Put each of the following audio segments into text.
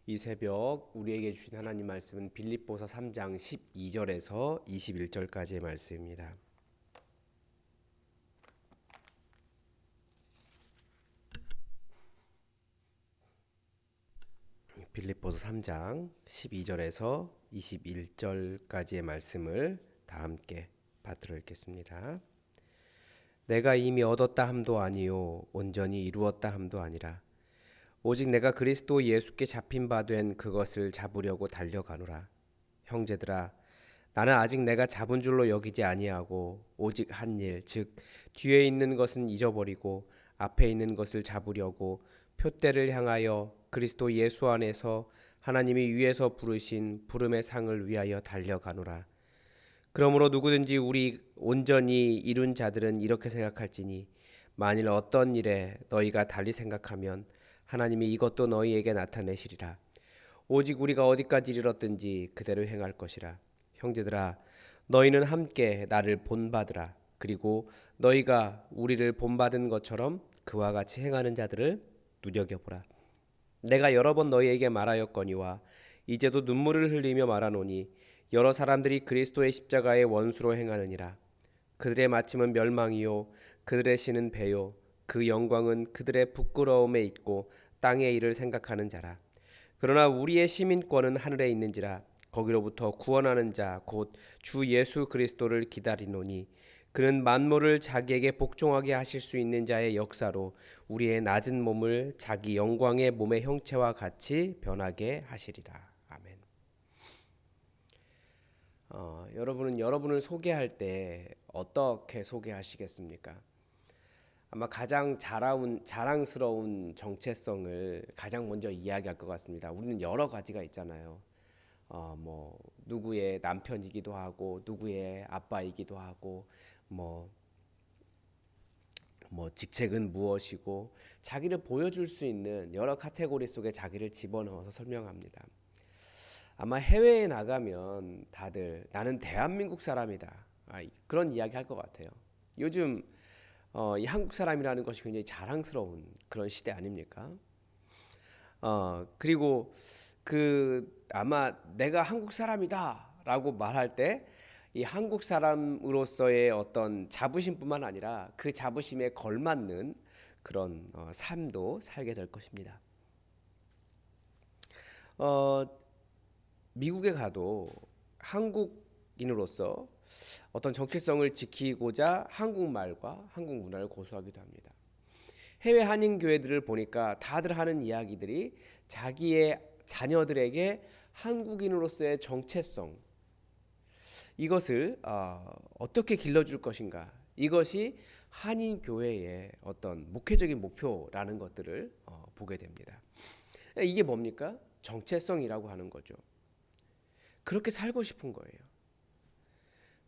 이 새벽 우리에게 주신 하나님 말씀은 빌립보서 3장 12절에서 21절까지의 말씀입니다. 빌립보서 3장 12절에서 21절까지의 말씀을 다 함께 받들어 읽겠습니다. 내가 이미 얻었다 함도 아니요 온전히 이루었다 함도 아니라 오직 내가 그리스도 예수께 잡힌 바 된 그것을 잡으려고 달려가노라. 형제들아, 나는 아직 내가 잡은 줄로 여기지 아니하고 오직 한 일, 즉 뒤에 있는 것은 잊어버리고 앞에 있는 것을 잡으려고 표대를 향하여 그리스도 예수 안에서 하나님이 위에서 부르신 부름의 상을 위하여 달려가노라. 그러므로 누구든지 우리 온전히 이룬 자들은 이렇게 생각할지니 만일 어떤 일에 너희가 달리 생각하면 하나님이 이것도 너희에게 나타내시리라. 오직 우리가 어디까지 이르렀든지 그대로 행할 것이라. 형제들아, 너희는 함께 나를 본받으라. 그리고 너희가 우리를 본받은 것처럼 그와 같이 행하는 자들을 눈여겨보라. 내가 여러 번 너희에게 말하였거니와 이제도 눈물을 흘리며 말하노니 여러 사람들이 그리스도의 십자가의 원수로 행하느니라. 그들의 마침은 멸망이요 그들의 신은 배요 그 영광은 그들의 부끄러움에 있고 땅의 일을 생각하는 자라. 그러나 우리의 시민권은 하늘에 있는지라. 거기로부터 구원하는 자 곧 주 예수 그리스도를 기다리노니 그는 만물을 자기에게 복종하게 하실 수 있는 자의 역사로 우리의 낮은 몸을 자기 영광의 몸의 형체와 같이 변하게 하시리라. 아멘. 여러분은 여러분을 소개할 때 어떻게 소개하시겠습니까? 아마 가장 자랑스러운 정체성을 가장 먼저 이야기할 것 같습니다. 우리는 여러 가지가 있잖아요. 뭐 누구의 남편이기도 하고 누구의 아빠이기도 하고 뭐, 뭐 직책은 무엇이고 자기를 보여줄 수 있는 여러 카테고리 속에 자기를 집어넣어서 설명합니다. 아마 해외에 나가면 다들 나는 대한민국 사람이다. 그런 이야기 할 것 같아요. 요즘 이 한국 사람이라는 것이 굉장히 자랑스러운 그런 시대 아닙니까? 그리고 아마 내가 한국 사람이다라고 말할 때 이 한국 사람으로서의 어떤 자부심뿐만 아니라 그 자부심에 걸맞는 그런 삶도 살게 될 것입니다. 어, 미국에 가도 한국인으로서 어떤 정체성을 지키고자 한국말과 한국 문화를 고수하기도 합니다. 해외 한인 교회들을 보니까 다들 하는 이야기들이 자기의 자녀들에게 한국인으로서의 정체성 이것을 어떻게 길러줄 것인가 이것이 한인 교회의 어떤 목회적인 목표라는 것들을 보게 됩니다. 이게 뭡니까? 정체성이라고 하는 거죠. 그렇게 살고 싶은 거예요.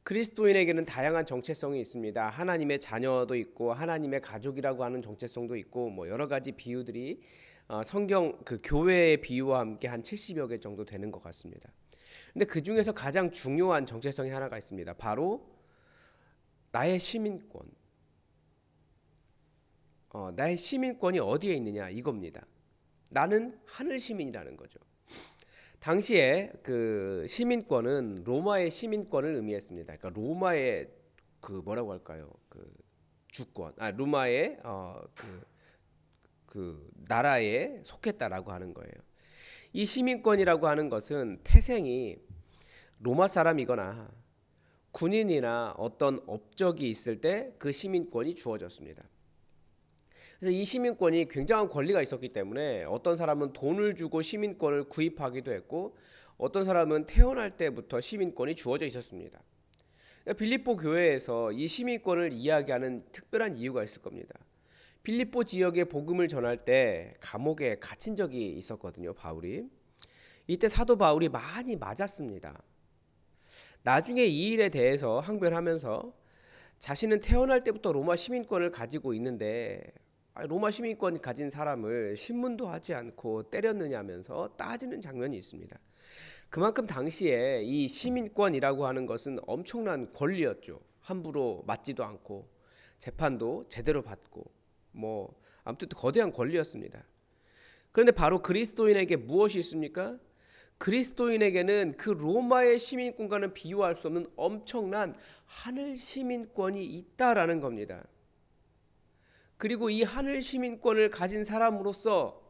그리스도인에게는 다양한 정체성이 있습니다. 하나님의 자녀도 있고 하나님의 가족이라고 하는 정체성도 있고 뭐 여러 가지 비유들이 성경 그 교회의 비유와 함께 한 70여 개 정도 되는 것 같습니다. 근데 그 중에서 가장 중요한 정체성이 하나가 있습니다. 바로 나의 시민권. 나의 시민권이 어디에 있느냐 이겁니다. 나는 하늘 시민이라는 거죠. 당시에 그 시민권은 로마의 시민권을 의미했습니다. 그러니까 로마의 그 뭐라고 할까요? 그 주권, 로마의 그 나라에 속했다라고 하는 거예요. 이 시민권이라고 하는 것은 태생이 로마 사람이거나 군인이나 어떤 업적이 있을 때 그 시민권이 주어졌습니다. 그래서 이 시민권이 굉장한 권리가 있었기 때문에 어떤 사람은 돈을 주고 시민권을 구입하기도 했고 어떤 사람은 태어날 때부터 시민권이 주어져 있었습니다. 빌립보 교회에서 이 시민권을 이야기하는 특별한 이유가 있을 겁니다. 빌립보 지역에 복음을 전할 때 감옥에 갇힌 적이 있었거든요, 바울이. 이때 사도 바울이 많이 맞았습니다. 나중에 이 일에 대해서 항변하면서 자신은 태어날 때부터 로마 시민권을 가지고 있는데 로마 시민권 가진 사람을 신문도 하지 않고 때렸느냐면서 따지는 장면이 있습니다. 그만큼 당시에 이 시민권이라고 하는 것은 엄청난 권리였죠. 함부로 맞지도 않고 재판도 제대로 받고 뭐 아무튼 거대한 권리였습니다. 그런데 바로 그리스도인에게 무엇이 있습니까? 그리스도인에게는 그 로마의 시민권과는 비교할 수 없는 엄청난 하늘 시민권이 있다라는 겁니다. 그리고 이 하늘 시민권을 가진 사람으로서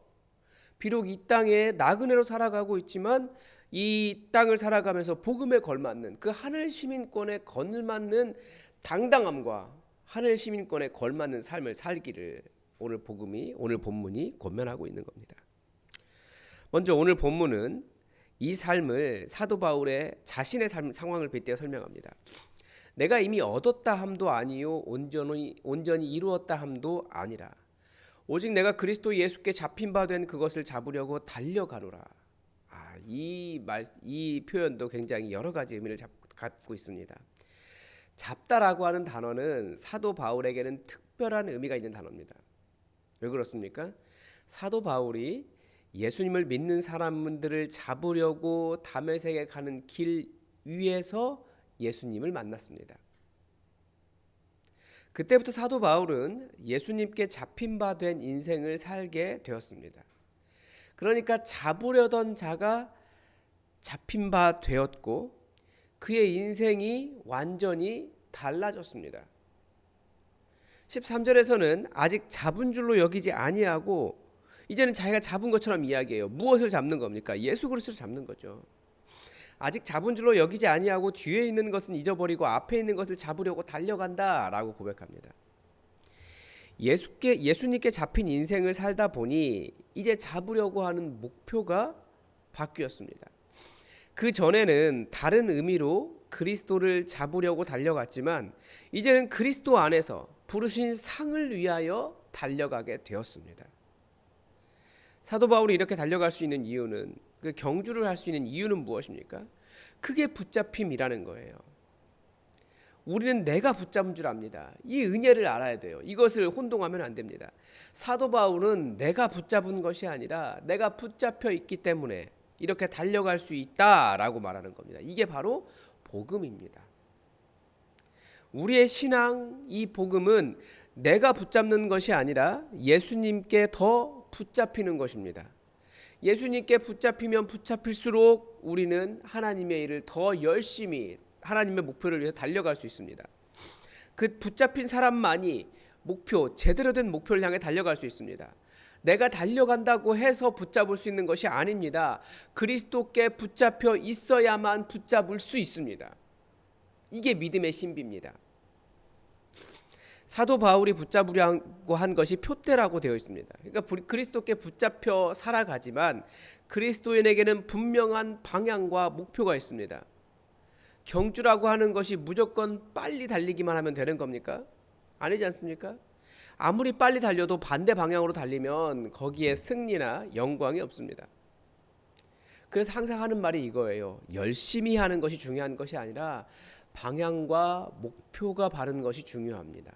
비록 이 땅에 나그네로 살아가고 있지만 이 땅을 살아가면서 복음에 걸맞는 그 하늘 시민권에 걸맞는 당당함과 하늘 시민권에 걸맞는 삶을 살기를 오늘 본문이 권면하고 있는 겁니다. 먼저 오늘 본문은 이 삶을 사도 바울의 자신의 상황을 빗대어 설명합니다. 내가 이미 얻었다 함도 아니요 온전히 이루었다 함도 아니라 오직 내가 그리스도 예수께 잡힌 바 된 그것을 잡으려고 달려가노라. 이 표현도 굉장히 여러 가지 의미를 갖고 있습니다. 잡다라고 하는 단어는 사도 바울에게는 특별한 의미가 있는 단어입니다. 왜 그렇습니까? 사도 바울이 예수님을 믿는 사람들을 잡으려고 다메섹에 가는 길 위에서 예수님을 만났습니다. 그때부터 사도 바울은 예수님께 잡힌 바 된 인생을 살게 되었습니다. 그러니까 잡으려던 자가 잡힌 바 되었고 그의 인생이 완전히 달라졌습니다. 13절에서는 아직 잡은 줄로 여기지 아니하고 이제는 자기가 잡은 것처럼 이야기해요. 무엇을 잡는 겁니까? 예수 그리스도를 잡는 거죠. 아직 잡은 줄로 여기지 아니하고 뒤에 있는 것은 잊어버리고 앞에 있는 것을 잡으려고 달려간다라고 고백합니다. 예수님께 잡힌 인생을 살다 보니 이제 잡으려고 하는 목표가 바뀌었습니다. 그 전에는 다른 의미로 그리스도를 잡으려고 달려갔지만 이제는 그리스도 안에서 부르신 상을 위하여 달려가게 되었습니다. 사도 바울이 이렇게 달려갈 수 있는 이유는, 그 경주를 할 수 있는 이유는 무엇입니까? 크게 붙잡힘이라는 거예요. 우리는 내가 붙잡은 줄 압니다. 이 은혜를 알아야 돼요. 이것을 혼동하면 안 됩니다. 사도 바울은 내가 붙잡은 것이 아니라 내가 붙잡혀 있기 때문에 이렇게 달려갈 수 있다라고 말하는 겁니다. 이게 바로 복음입니다. 우리의 신앙, 이 복음은 내가 붙잡는 것이 아니라 예수님께 더 붙잡히는 것입니다. 예수님께 붙잡히면 붙잡힐수록 우리는 하나님의 일을 더 열심히 하나님의 목표를 위해서 달려갈 수 있습니다. 그 붙잡힌 사람만이 제대로 된 목표를 향해 달려갈 수 있습니다. 내가 달려간다고 해서 붙잡을 수 있는 것이 아닙니다. 그리스도께 붙잡혀 있어야만 붙잡을 수 있습니다. 이게 믿음의 신비입니다. 사도 바울이 붙잡으려고 한 것이 표대라고 되어 있습니다. 그러니까 그리스도께 붙잡혀 살아가지만 그리스도인에게는 분명한 방향과 목표가 있습니다. 경주라고 하는 것이 무조건 빨리 달리기만 하면 되는 겁니까? 아니지 않습니까? 아무리 빨리 달려도 반대 방향으로 달리면 거기에 승리나 영광이 없습니다. 그래서 항상 하는 말이 이거예요. 열심히 하는 것이 중요한 것이 아니라 방향과 목표가 바른 것이 중요합니다.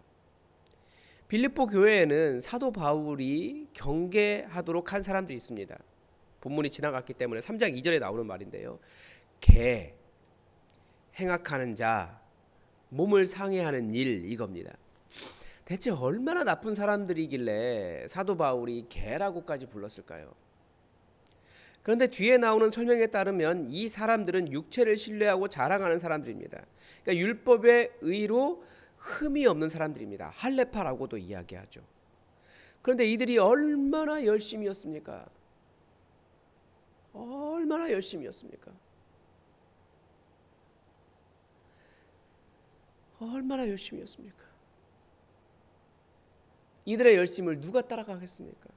빌립보 교회에는 사도 바울이 경계하도록 한 사람들이 있습니다. 본문이 지나갔기 때문에 3장 2절에 나오는 말인데요. 행악하는 자, 몸을 상해하는 일, 이겁니다. 대체 얼마나 나쁜 사람들이길래 사도 바울이 개라고까지 불렀을까요? 그런데 뒤에 나오는 설명에 따르면 이 사람들은 육체를 신뢰하고 자랑하는 사람들입니다. 그러니까 율법의 의로 흠이 없는 사람들입니다. 할레파라고도 이야기하죠. 그런데 이들이 얼마나 열심이었습니까? 얼마나 열심이었습니까? 얼마나 열심이었습니까? 이들의 열심을 누가 따라가겠습니까?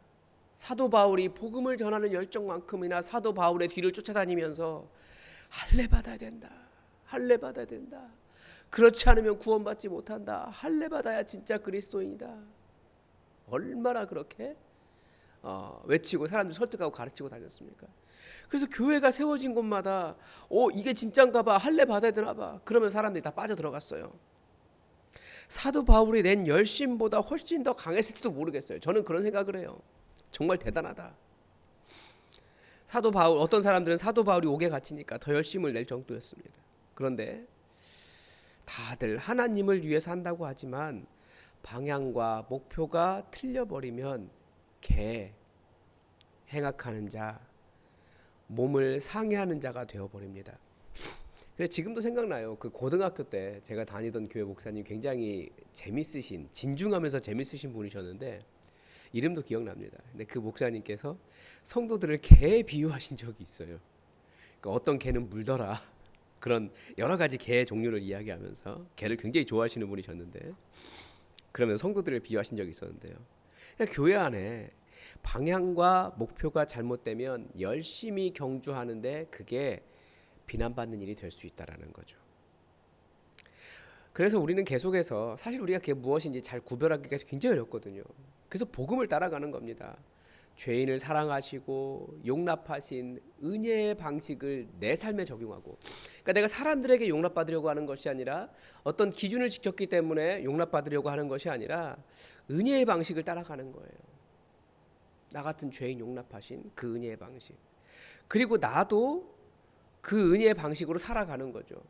사도 바울이 복음을 전하는 열정만큼이나 사도 바울의 뒤를 쫓아다니면서 할례 받아야 된다. 할례 받아야 된다. 그렇지 않으면 구원받지 못한다. 할례 받아야 진짜 그리스도인이다. 얼마나 그렇게 외치고 사람들 설득하고 가르치고 다녔습니까? 그래서 교회가 세워진 곳마다 이게 진짠가 봐. 할례 받아야 되나 봐. 그러면 사람들이 다 빠져들어갔어요. 사도 바울이 낸 열심보다 훨씬 더 강했을지도 모르겠어요. 저는 그런 생각을 해요. 정말 대단하다. 어떤 사람들은 사도 바울이 옥에 갇히니까 더 열심을 낼 정도였습니다. 그런데 다들 하나님을 위해서 한다고 하지만 방향과 목표가 틀려버리면 행악하는 자, 몸을 상해하는 자가 되어버립니다. 그래서 지금도 생각나요. 그 고등학교 때 제가 다니던 교회 목사님 굉장히 재밌으신, 진중하면서 재밌으신 분이셨는데 이름도 기억납니다. 근데 그 목사님께서 성도들을 개에 비유하신 적이 있어요. 그러니까 어떤 개는 물더라. 그런 여러 가지 개의 종류를 이야기하면서 개를 굉장히 좋아하시는 분이셨는데 그러면 성도들을 비유하신 적이 있었는데요. 그러니까 교회 안에 방향과 목표가 잘못되면 열심히 경주하는데 그게 비난받는 일이 될 수 있다라는 거죠. 그래서 우리는 계속해서 사실 우리가 그게 무엇인지 잘 구별하기가 굉장히 어렵거든요. 그래서 복음을 따라가는 겁니다. 죄인을 사랑하시고 용납하신 은혜의 방식을 내 삶에 적용하고, 그러니까 내가 사람들에게 용납받으려고 하는 것이 아니라 어떤 기준을 지켰기 때문에 용납받으려고 하는 것이 아니라 은혜의 방식을 따라가는 거예요. 나 같은 죄인 용납하신 그 은혜의 방식, 그리고 나도 그 은혜의 방식으로 살아가는 거죠.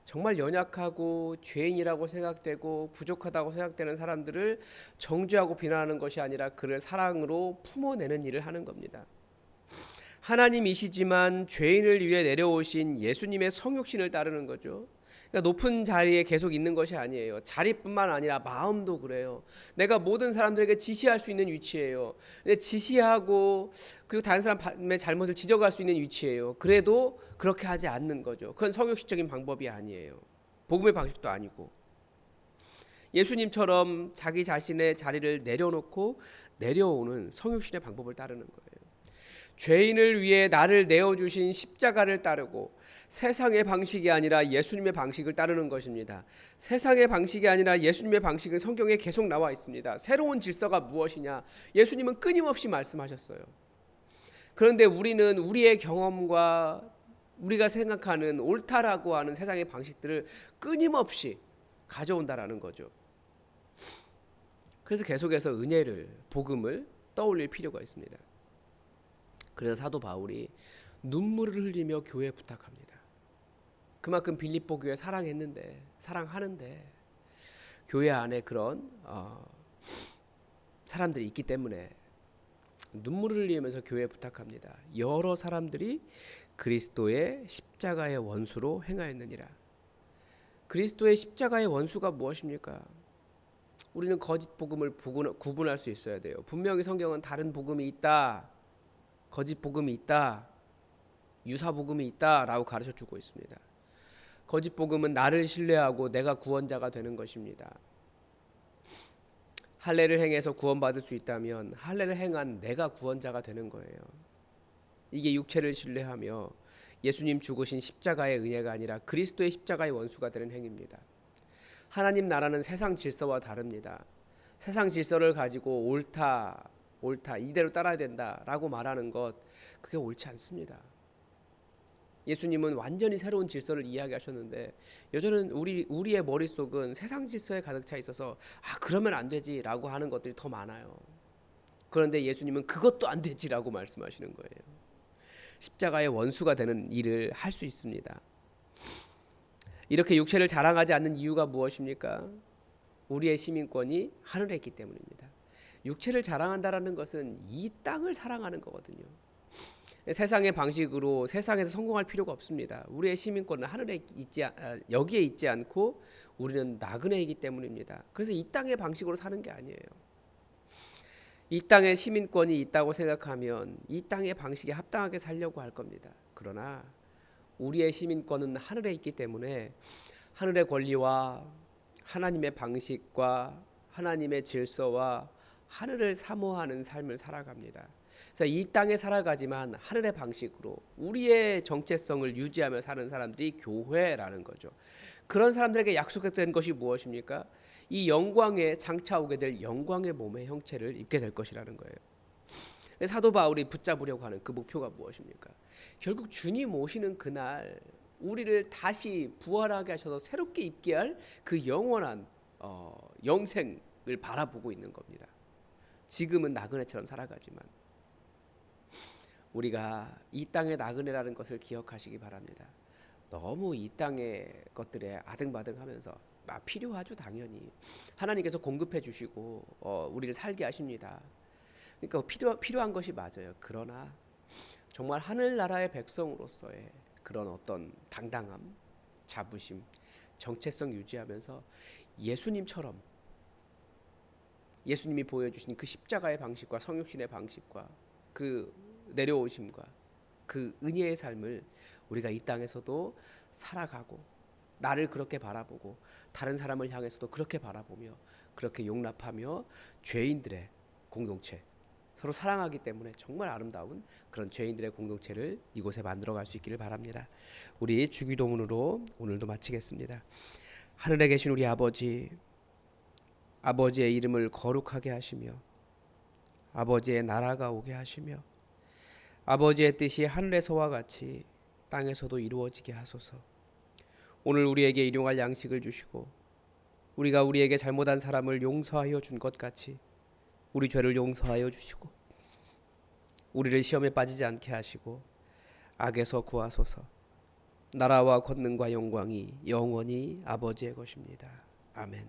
정말 연약하고 죄인이라고 생각되고 부족하다고 생각되는 사람들을 정죄하고 비난하는 것이 아니라 그를 사랑으로 품어내는 일을 하는 겁니다. 하나님이시지만 죄인을 위해 내려오신 예수님의 성육신을 따르는 거죠. 그러니까 높은 자리에 계속 있는 것이 아니에요. 자리뿐만 아니라 마음도 그래요. 내가 모든 사람들에게 지시할 수 있는 위치예요. 근데 지시하고 그리고 다른 사람의 잘못을 지적할 수 있는 위치예요. 그래도 그렇게 하지 않는 거죠. 그건 성육신적인 방법이 아니에요. 복음의 방식도 아니고. 예수님처럼 자기 자신의 자리를 내려놓고 내려오는 성육신의 방법을 따르는 거예요. 죄인을 위해 나를 내어주신 십자가를 따르고 세상의 방식이 아니라 예수님의 방식을 따르는 것입니다. 세상의 방식이 아니라 예수님의 방식은 성경에 계속 나와 있습니다. 새로운 질서가 무엇이냐? 예수님은 끊임없이 말씀하셨어요. 그런데 우리는 우리의 경험과 우리가 생각하는 옳다라고 하는 세상의 방식들을 끊임없이 가져온다라는 거죠. 그래서 계속해서 은혜를, 복음을 떠올릴 필요가 있습니다. 그래서 사도 바울이 눈물을 흘리며 교회에 부탁합니다. 그만큼 빌립보 교회 사랑하는데 교회 안에 그런 사람들이 있기 때문에 눈물을 흘리면서 교회에 부탁합니다. 여러 사람들이 그리스도의 십자가의 원수로 행하였느니라. 그리스도의 십자가의 원수가 무엇입니까? 우리는 거짓 복음을 구분할 수 있어야 돼요. 분명히 성경은 다른 복음이 있다, 거짓 복음이 있다, 유사 복음이 있다라고 가르쳐 주고 있습니다. 거짓 복음은 나를 신뢰하고 내가 구원자가 되는 것입니다. 할례를 행해서 구원받을 수 있다면 할례를 행한 내가 구원자가 되는 거예요. 이게 육체를 신뢰하며 예수님 죽으신 십자가의 은혜가 아니라 그리스도의 십자가의 원수가 되는 행위입니다. 하나님 나라는 세상 질서와 다릅니다. 세상 질서를 가지고 옳다 이대로 따라야 된다라고 말하는 것, 그게 옳지 않습니다. 예수님은 완전히 새로운 질서를 이야기하셨는데 여전히 우리의 머릿속은 세상 질서에 가득 차 있어서 그러면 안 되지라고 하는 것들이 더 많아요. 그런데 예수님은 그것도 안 되지라고 말씀하시는 거예요. 십자가의 원수가 되는 일을 할 수 있습니다. 이렇게 육체를 자랑하지 않는 이유가 무엇입니까? 우리의 시민권이 하늘에 있기 때문입니다. 육체를 자랑한다라는 것은 이 땅을 사랑하는 거거든요. 세상의 방식으로 세상에서 성공할 필요가 없습니다. 우리의 시민권은 하늘에 여기에 있지 않고 우리는 나그네이기 때문입니다. 그래서 이 땅의 방식으로 사는 게 아니에요. 이 땅에 시민권이 있다고 생각하면 이 땅의 방식에 합당하게 살려고 할 겁니다. 그러나 우리의 시민권은 하늘에 있기 때문에 하늘의 권리와 하나님의 방식과 하나님의 질서와 하늘을 사모하는 삶을 살아갑니다. 그래서 이 땅에 살아가지만 하늘의 방식으로 우리의 정체성을 유지하며 사는 사람들이 교회라는 거죠. 그런 사람들에게 약속된 것이 무엇입니까? 이 영광에 장차 오게 될 영광의 몸의 형체를 입게 될 것이라는 거예요. 사도 바울이 붙잡으려고 하는 그 목표가 무엇입니까? 결국 주님 오시는 그날 우리를 다시 부활하게 하셔서 새롭게 입게 할 그 영원한 영생을 바라보고 있는 겁니다. 지금은 나그네처럼 살아가지만 우리가 이 땅의 나그네라는 것을 기억하시기 바랍니다. 너무 이 땅의 것들에 아등바등하면서 필요하죠. 당연히 하나님께서 공급해 주시고 우리를 살게 하십니다. 그러니까 필요한 것이 맞아요. 그러나 정말 하늘나라의 백성으로서의 그런 어떤 당당함, 자부심, 정체성 유지하면서 예수님처럼 예수님이 보여주신 그 십자가의 방식과 성육신의 방식과 그 내려오심과 그 은혜의 삶을 우리가 이 땅에서도 살아가고 나를 그렇게 바라보고 다른 사람을 향해서도 그렇게 바라보며 그렇게 용납하며 죄인들의 공동체 서로 사랑하기 때문에 정말 아름다운 그런 죄인들의 공동체를 이곳에 만들어갈 수 있기를 바랍니다. 우리 주기도문으로 오늘도 마치겠습니다. 하늘에 계신 우리 아버지, 아버지의 이름을 거룩하게 하시며 아버지의 나라가 오게 하시며 아버지의 뜻이 하늘에서와 같이 땅에서도 이루어지게 하소서. 오늘 우리에게 일용할 양식을 주시고 우리가 우리에게 잘못한 사람을 용서하여 준 것 같이 우리 죄를 용서하여 주시고 우리를 시험에 빠지지 않게 하시고 악에서 구하소서. 나라와 권능과 영광이 영원히 아버지의 것입니다. 아멘.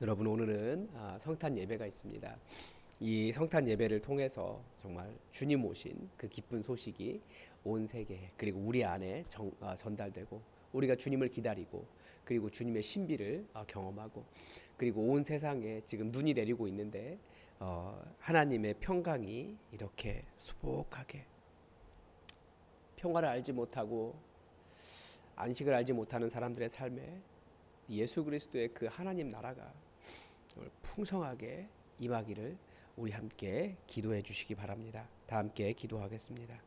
여러분, 오늘은 성탄 예배가 있습니다. 이 성탄 예배를 통해서 정말 주님 오신 그 기쁜 소식이 온 세계 그리고 우리 안에 전달되고 우리가 주님을 기다리고 그리고 주님의 신비를 경험하고 그리고 온 세상에 지금 눈이 내리고 있는데 하나님의 평강이 이렇게 수복하게 평화를 알지 못하고 안식을 알지 못하는 사람들의 삶에 예수 그리스도의 그 하나님 나라가 풍성하게 임하기를 우리 함께 기도해 주시기 바랍니다. 다 함께 기도하겠습니다.